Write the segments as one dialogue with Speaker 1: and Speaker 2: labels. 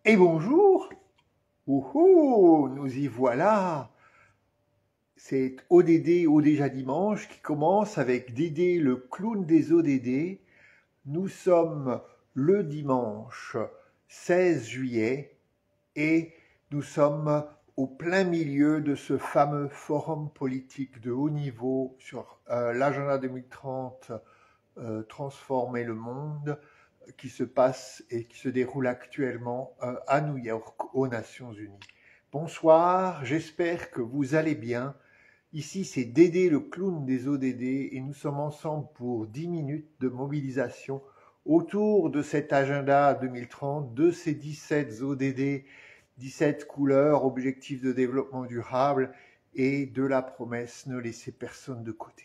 Speaker 1: Et bonjour, ouhou, nous y voilà. C'est ODD, O déjà dimanche, qui commence avec Dédé, le clown des ODD. Nous sommes le dimanche 16 juillet et nous sommes au plein milieu de ce fameux forum politique de haut niveau sur l'agenda 2030, transformer le monde, qui se passe et qui se déroule actuellement à New York, aux Nations Unies. Bonsoir, j'espère que vous allez bien. Ici, c'est Dédé, le clown des ODD, et nous sommes ensemble pour 10 minutes de mobilisation autour de cet agenda 2030, de ces 17 ODD, 17 couleurs, objectifs de développement durable, et de la promesse ne laisser personne de côté.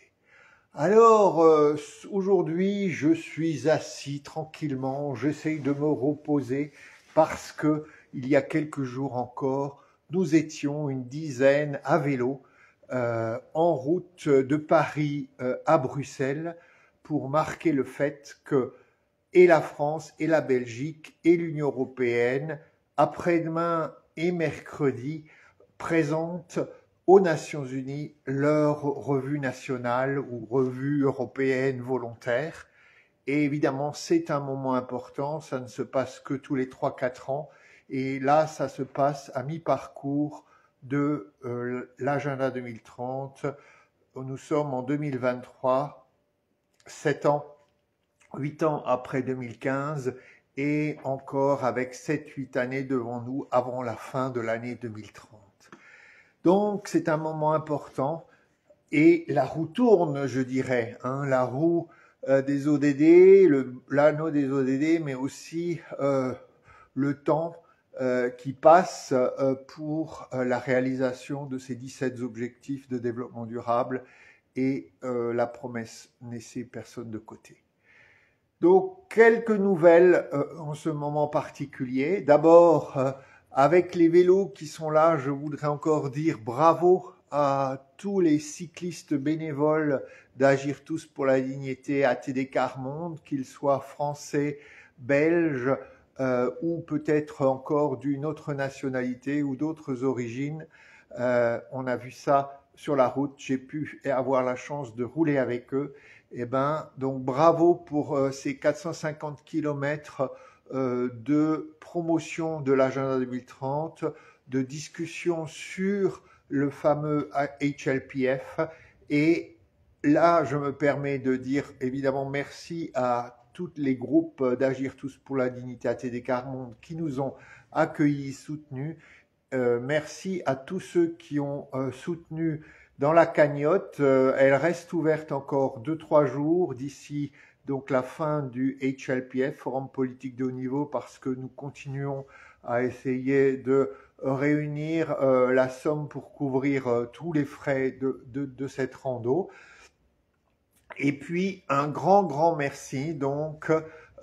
Speaker 1: Alors, aujourd'hui, je suis assis tranquillement, j'essaye de me reposer parce que il y a quelques jours encore, nous étions une dizaine à vélo en route de Paris à Bruxelles pour marquer le fait que et la France et la Belgique et l'Union européenne, après-demain et mercredi, présentent aux Nations Unies leur revue nationale ou revue européenne volontaire. Et évidemment, c'est un moment important, ça ne se passe que tous les 3-4 ans. Et là, ça se passe à mi-parcours de l'agenda 2030. Nous sommes en 2023, 7 ans, 8 ans après 2015, et encore avec 7-8 années devant nous avant la fin de l'année 2030. Donc, c'est un moment important et la roue tourne, je dirais, la roue des ODD, l'anneau des ODD, mais aussi le temps qui passe pour la réalisation de ces 17 objectifs de développement durable et la promesse ne laisser personne de côté. Donc, quelques nouvelles en ce moment particulier. D'abord, avec les vélos qui sont là, je voudrais encore dire bravo à tous les cyclistes bénévoles d'Agir tous pour la dignité ATD Quart Monde, qu'ils soient français, belges ou peut-être encore d'une autre nationalité ou d'autres origines. On a vu ça sur la route, j'ai pu avoir la chance de rouler avec eux. Donc bravo pour ces 450 kilomètres de promotion de l'agenda 2030, de discussion sur le fameux HLPF. Et là, je me permets de dire évidemment merci à tous les groupes d'Agir tous pour la dignité ATD Quart Monde qui nous ont accueillis, soutenus. Merci à tous ceux qui ont soutenu dans la cagnotte. Elle reste ouverte encore 2-3 jours d'ici donc la fin du HLPF, Forum politique de haut niveau, parce que nous continuons à essayer de réunir la somme pour couvrir tous les frais de cette rando. Et puis un grand merci donc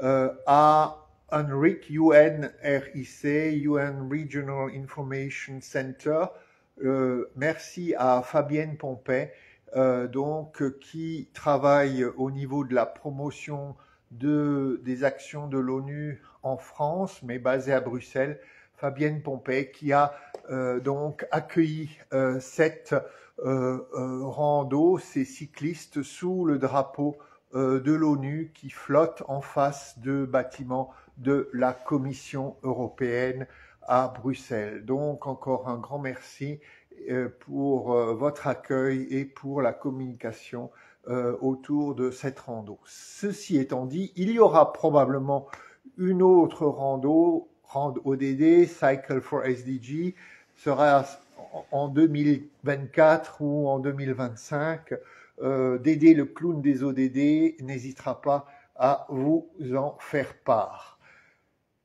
Speaker 1: à UNRIC, UNRIC, UN Regional Information Center. Merci à Fabienne Pompet, qui travaille au niveau de la promotion des actions de l'ONU en France, mais basée à Bruxelles. Fabienne Pompet qui a donc accueilli cette rando, ces cyclistes sous le drapeau de l'ONU qui flotte en face de bâtiments de la Commission européenne à Bruxelles. Donc encore un grand merci pour votre accueil et pour la communication autour de cette rando. Ceci étant dit, il y aura probablement une autre rando ODD, Cycle for SDG, sera en 2024 ou en 2025. Dédé, le clown des ODD, n'hésitera pas à vous en faire part.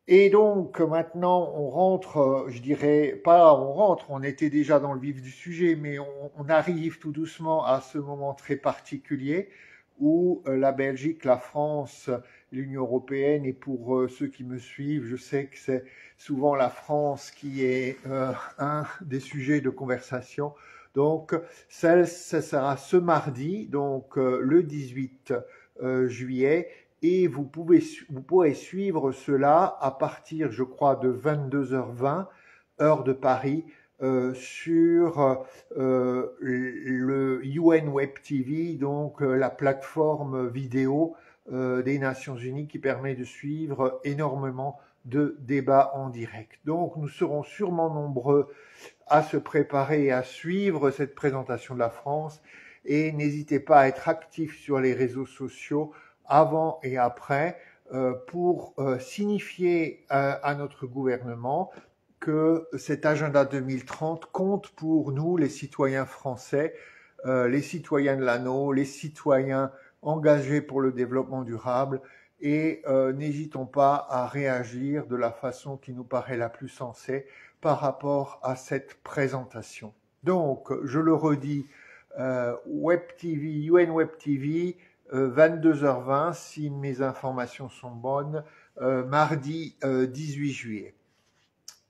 Speaker 1: Et donc maintenant on rentre, je dirais pas on rentre, on était déjà dans le vif du sujet, mais on arrive tout doucement à ce moment très particulier où la Belgique, la France, l'Union européenne, et pour ceux qui me suivent, je sais que c'est souvent la France qui est un des sujets de conversation. Donc ça sera ce mardi, donc le 18 juillet, et vous pourrez suivre cela à partir, je crois, de 22h20, heure de Paris, sur le UN Web TV, donc la plateforme vidéo des Nations Unies qui permet de suivre énormément de débats en direct. Donc nous serons sûrement nombreux à se préparer et à suivre cette présentation de la France, et n'hésitez pas à être actifs sur les réseaux sociaux avant et après pour signifier à notre gouvernement que cet agenda 2030 compte pour nous, les citoyens français, les citoyens de l'anneau, les citoyens engagés pour le développement durable, et n'hésitons pas à réagir de la façon qui nous paraît la plus sensée par rapport à cette présentation. Donc, je le redis, Web TV, UN Web TV, 22h20, si mes informations sont bonnes, mardi 18 juillet.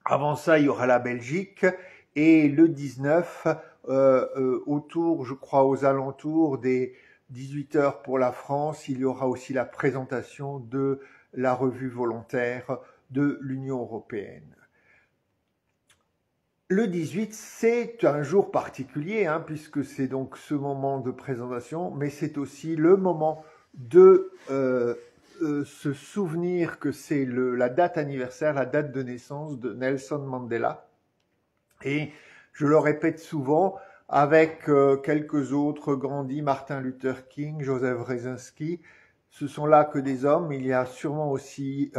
Speaker 1: Avant ça, il y aura la Belgique, et le 19, autour, je crois, aux alentours des 18h pour la France, il y aura aussi la présentation de la revue volontaire de l'Union européenne. Le 18, c'est un jour particulier, puisque c'est donc ce moment de présentation, mais c'est aussi le moment de se souvenir que c'est la date anniversaire, la date de naissance de Nelson Mandela. Et je le répète souvent, avec quelques autres grandis, Martin Luther King, Joseph Brzezinski, ce sont là que des hommes. Il y a sûrement aussi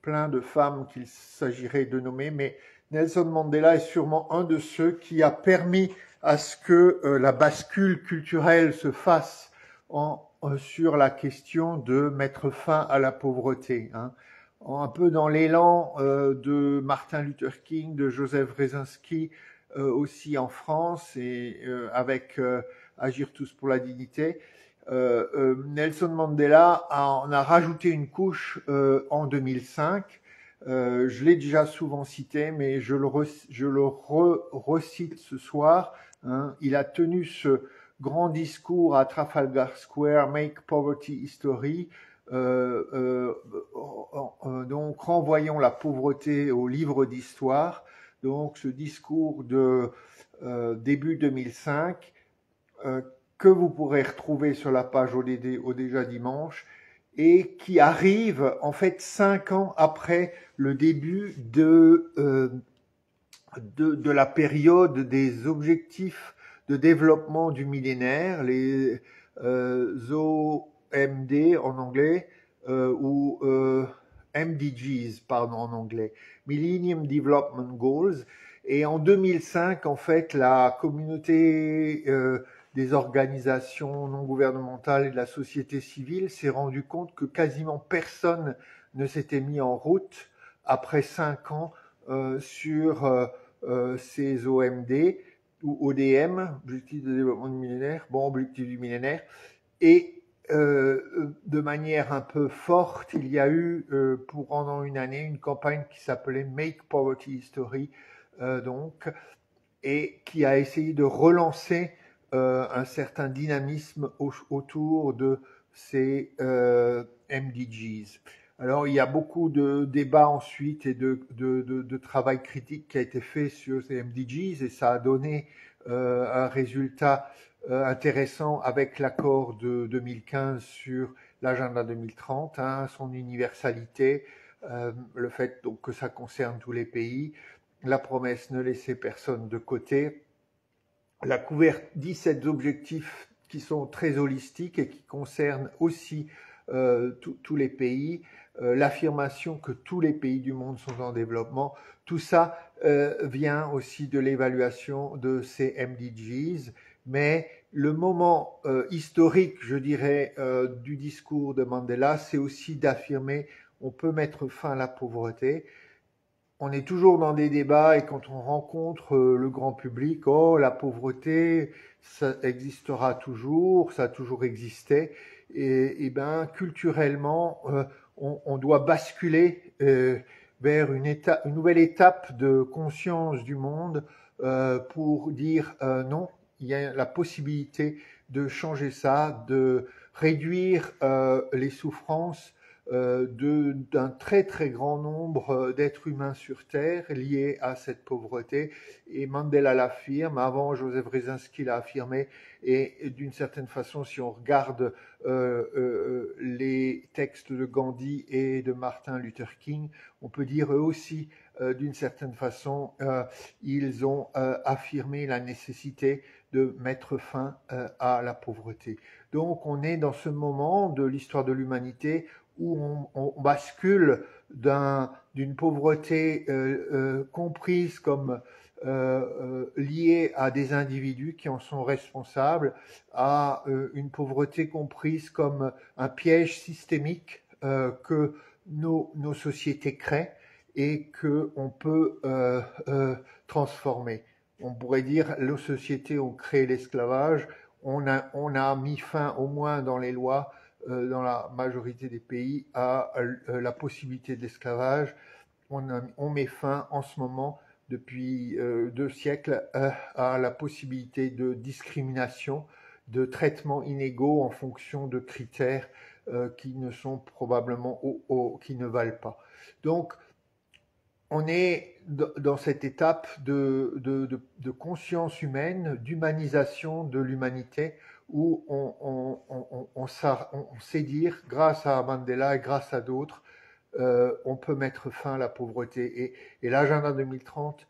Speaker 1: plein de femmes qu'il s'agirait de nommer, mais Nelson Mandela est sûrement un de ceux qui a permis à ce que la bascule culturelle se fasse sur la question de mettre fin à la pauvreté. Un peu dans l'élan de Martin Luther King, de Joseph Brzezinski, aussi en France, et avec Agir tous pour la dignité. Nelson Mandela en a rajouté une couche en 2005. Je l'ai déjà souvent cité, mais je le recite ce soir. Il a tenu ce grand discours à Trafalgar Square, Make Poverty History, donc renvoyons la pauvreté au livre d'histoire. Donc ce discours de début 2005 que vous pourrez retrouver sur la page ODD au Déjà Dimanche, et qui arrive en fait 5 ans après le début de la période des objectifs de développement du millénaire, les OMD en anglais, ou MDGs, pardon, en anglais, Millennium Development Goals. Et en 2005, en fait, la communauté des organisations non gouvernementales et de la société civile s'est rendu compte que quasiment personne ne s'était mis en route après 5 ans sur ces OMD ou ODM, Objectifs de développement du millénaire, Objectifs du millénaire, et de manière un peu forte, il y a eu pendant une année une campagne qui s'appelait Make Poverty History, et qui a essayé de relancer un certain dynamisme autour de ces MDGs. Alors, il y a beaucoup de débats ensuite et de travail critique qui a été fait sur ces MDGs, et ça a donné un résultat intéressant avec l'accord de 2015 sur l'agenda 2030, son universalité, le fait donc que ça concerne tous les pays, la promesse ne laisser personne de côté, la couverture 17 objectifs qui sont très holistiques et qui concernent aussi tous les pays, l'affirmation que tous les pays du monde sont en développement. Tout ça vient aussi de l'évaluation de ces MDGs, mais le moment historique, je dirais, du discours de Mandela, c'est aussi d'affirmer on peut mettre fin à la pauvreté. On est toujours dans des débats, et quand on rencontre le grand public, la pauvreté, ça existera toujours, ça a toujours existé, et ben culturellement, on doit basculer vers une nouvelle étape de conscience du monde pour dire non, il y a la possibilité de changer ça, de réduire les souffrances d'un très très grand nombre d'êtres humains sur Terre liés à cette pauvreté. Et Mandela l'affirme, avant Joseph Brzezinski l'a affirmé, et d'une certaine façon, si on regarde les textes de Gandhi et de Martin Luther King, on peut dire eux aussi, d'une certaine façon, ils ont affirmé la nécessité de mettre fin à la pauvreté. Donc on est dans ce moment de l'histoire de l'humanité où on bascule d'une pauvreté comprise comme liée à des individus qui en sont responsables, à une pauvreté comprise comme un piège systémique que nos sociétés créent et qu'on peut transformer. On pourrait dire que nos sociétés ont créé l'esclavage, on a mis fin, au moins dans les lois, dans la majorité des pays, à la possibilité de l'esclavage. On met fin en ce moment, depuis 2 siècles, à la possibilité de discrimination, de traitements inégaux en fonction de critères qui ne sont probablement qui ne valent pas. Donc, on est dans cette étape de conscience humaine, d'humanisation de l'humanité, où on sait dire, grâce à Mandela et grâce à d'autres, on peut mettre fin à la pauvreté. Et l'agenda 2030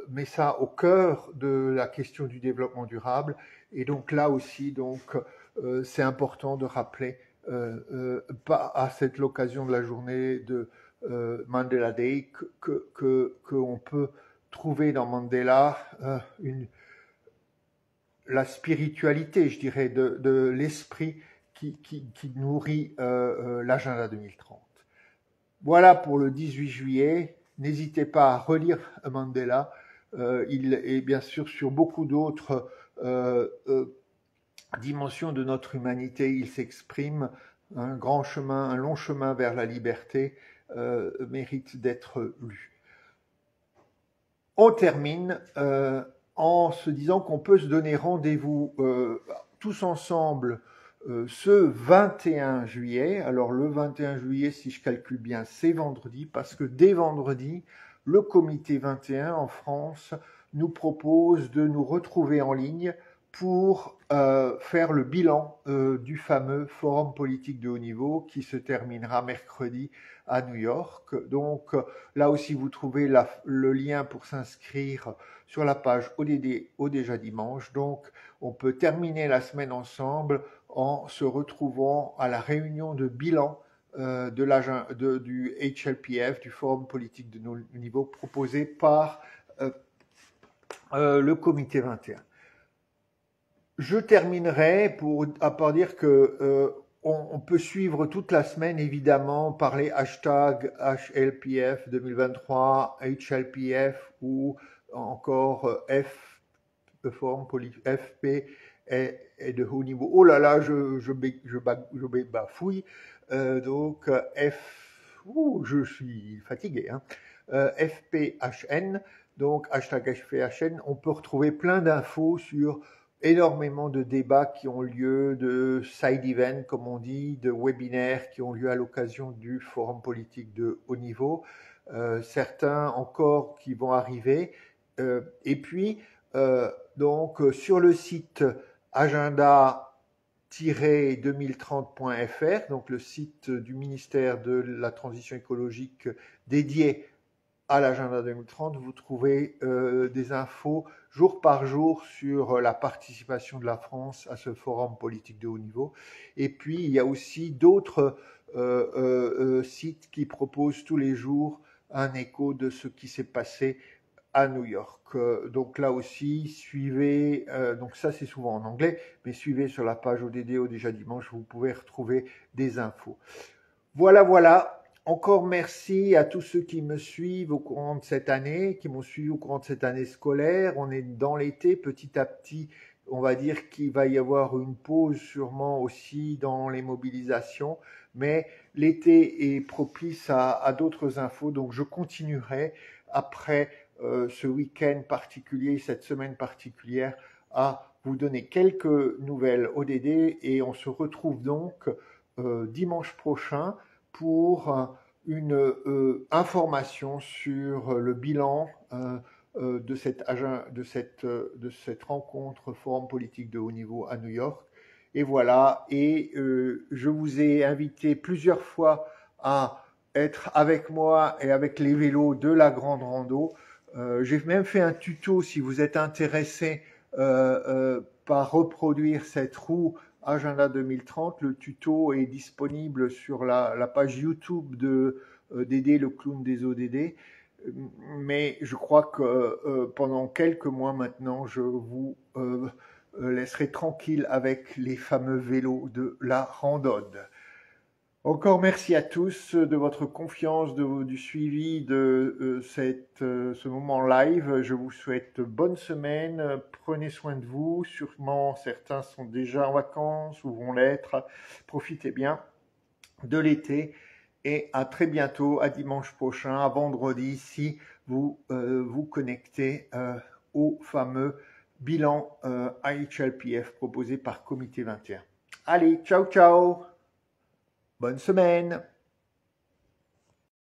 Speaker 1: met ça au cœur de la question du développement durable. Et donc là aussi, c'est important de rappeler, pas à cette l'occasion de la journée de Mandela Day, qu'on peut trouver dans Mandela la spiritualité, je dirais, de l'esprit qui nourrit l'agenda 2030. Voilà pour le 18 juillet. N'hésitez pas à relire Mandela. Il est bien sûr sur beaucoup d'autres dimensions de notre humanité. Il s'exprime. Un grand chemin, un long chemin vers la liberté mérite d'être lu. On termine en se disant qu'on peut se donner rendez-vous tous ensemble ce 21 juillet. Alors le 21 juillet, si je calcule bien, c'est vendredi, parce que dès vendredi, le comité 21 en France nous propose de nous retrouver en ligne pour faire le bilan du fameux forum politique de haut niveau qui se terminera mercredi à New York. Donc là aussi, vous trouvez le lien pour s'inscrire sur la page ODD au déjà dimanche. Donc on peut terminer la semaine ensemble en se retrouvant à la réunion de bilan du HLPF, du forum politique de haut niveau proposé par le comité 21. Je terminerai par dire que on peut suivre toute la semaine, évidemment, par les hashtags HLPF 2023, HLPF ou encore FP et de haut niveau. Oh là là, je bafouille. Donc, je suis fatigué. Hein. FPHN, donc hashtag FPHN, on peut retrouver plein d'infos sur énormément de débats qui ont lieu, de side events, comme on dit, de webinaires qui ont lieu à l'occasion du forum politique de haut niveau, certains encore qui vont arriver. Et puis, donc, sur le site agenda-2030.fr, donc le site du ministère de la Transition écologique dédié à l'agenda 2030, vous trouvez des infos jour par jour sur la participation de la France à ce forum politique de haut niveau. Et puis, il y a aussi d'autres sites qui proposent tous les jours un écho de ce qui s'est passé à New York. Donc là aussi, suivez, donc ça c'est souvent en anglais, mais suivez sur la page ODD au déjà dimanche, vous pouvez retrouver des infos. Voilà. Encore merci à tous ceux qui me suivent au courant de cette année, qui m'ont suivi au courant de cette année scolaire. On est dans l'été, petit à petit, on va dire qu'il va y avoir une pause sûrement aussi dans les mobilisations, mais l'été est propice à d'autres infos, donc je continuerai après ce week-end particulier, cette semaine particulière, à vous donner quelques nouvelles ODD et on se retrouve donc dimanche prochain pour une information sur le bilan de cette rencontre Forum politique de haut niveau à New York. Et voilà, et je vous ai invité plusieurs fois à être avec moi et avec les vélos de la grande rando. J'ai même fait un tuto si vous êtes intéressé par reproduire cette roue Agenda 2030. Le tuto est disponible sur la page YouTube de Dédé, le clown des ODD. Mais je crois que pendant quelques mois maintenant, je vous laisserai tranquille avec les fameux vélos de la randonne. Encore merci à tous de votre confiance, du suivi de ce moment live. Je vous souhaite bonne semaine. Prenez soin de vous. Sûrement, certains sont déjà en vacances ou vont l'être. Profitez bien de l'été et à très bientôt, à dimanche prochain, à vendredi, si vous vous connectez au fameux bilan IHLPF proposé par Comité 21. Allez, ciao, ciao! Bonne semaine!